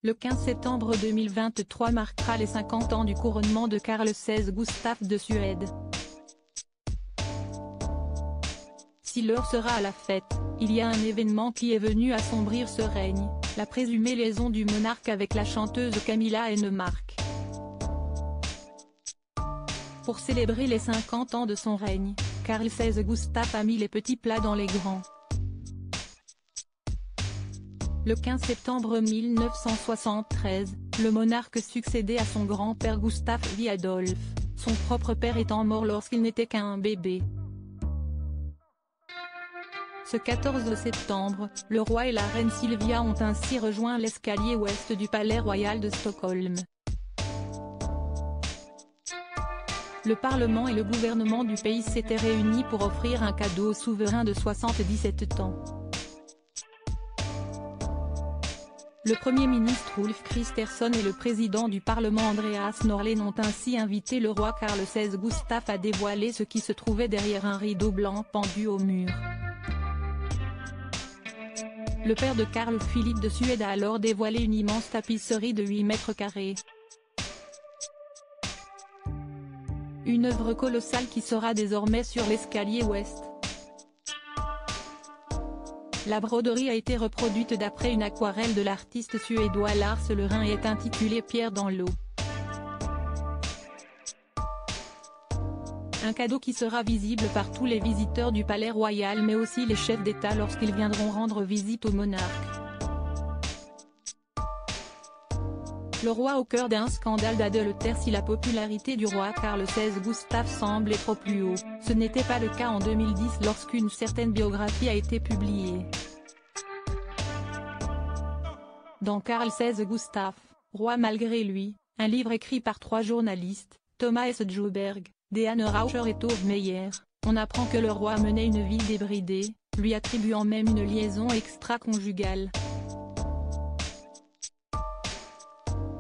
Le 15 septembre 2023 marquera les 50 ans du couronnement de Carl XVI Gustaf de Suède. Si l'heure sera à la fête, il y a un événement qui est venu assombrir ce règne, la présumée liaison du monarque avec la chanteuse Camilla Heinemark. Pour célébrer les 50 ans de son règne, Carl XVI Gustaf a mis les petits plats dans les grands. Le 15 septembre 1973, le monarque succédait à son grand-père Gustaf V Adolf, son propre père étant mort lorsqu'il n'était qu'un bébé. Ce 14 septembre, le roi et la reine Silvia ont ainsi rejoint l'escalier ouest du palais royal de Stockholm. Le Parlement et le gouvernement du pays s'étaient réunis pour offrir un cadeau au souverain de 77 ans. Le Premier ministre Ulf Kristersson et le président du Parlement Andreas Norlén ont ainsi invité le roi Carl XVI Gustaf à dévoiler ce qui se trouvait derrière un rideau blanc pendu au mur. Le père de Carl Philippe de Suède a alors dévoilé une immense tapisserie de 8 mètres carrés. Une œuvre colossale qui sera désormais sur l'escalier ouest. La broderie a été reproduite d'après une aquarelle de l'artiste suédois Lars Lerin et est intitulée Pierre dans l'eau. Un cadeau qui sera visible par tous les visiteurs du palais royal mais aussi les chefs d'État lorsqu'ils viendront rendre visite au monarque. Le roi au cœur d'un scandale d'adultère. Si la popularité du roi Carl XVI Gustaf semble être au plus haut, ce n'était pas le cas en 2010 lorsqu'une certaine biographie a été publiée. Dans Carl XVI Gustaf, roi malgré lui, un livre écrit par 3 journalistes, Thomas S. Joberg, Deanne Rauscher et Tove Meyer, on apprend que le roi menait une vie débridée, lui attribuant même une liaison extra-conjugale.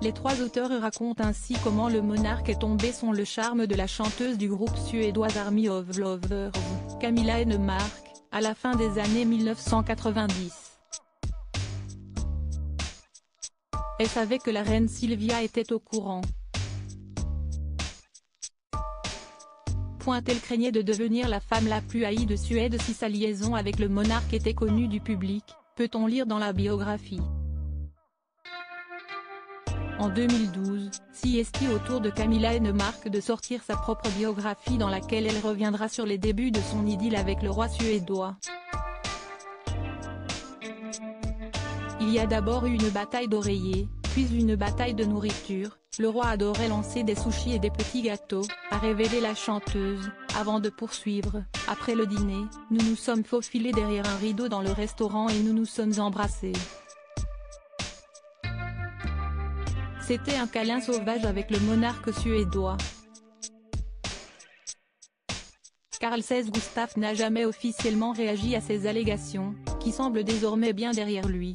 Les 3 auteurs racontent ainsi comment le monarque est tombé sous le charme de la chanteuse du groupe suédois Army of Lovers, Camilla Heinemark, à la fin des années 1990. Elle savait que la reine Silvia était au courant. Elle craignait de devenir la femme la plus haïe de Suède si sa liaison avec le monarque était connue du public, peut-on lire dans la biographie. En 2012, c'est au tour de Camilla Heinemark de sortir sa propre biographie dans laquelle elle reviendra sur les débuts de son idylle avec le roi suédois. Il y a d'abord eu une bataille d'oreillers, puis une bataille de nourriture. Le roi adorait lancer des sushis et des petits gâteaux, a révélé la chanteuse, avant de poursuivre. Après le dîner, nous nous sommes faufilés derrière un rideau dans le restaurant et nous nous sommes embrassés. C'était un câlin sauvage avec le monarque suédois. Carl XVI Gustaf n'a jamais officiellement réagi à ces allégations, qui semblent désormais bien derrière lui.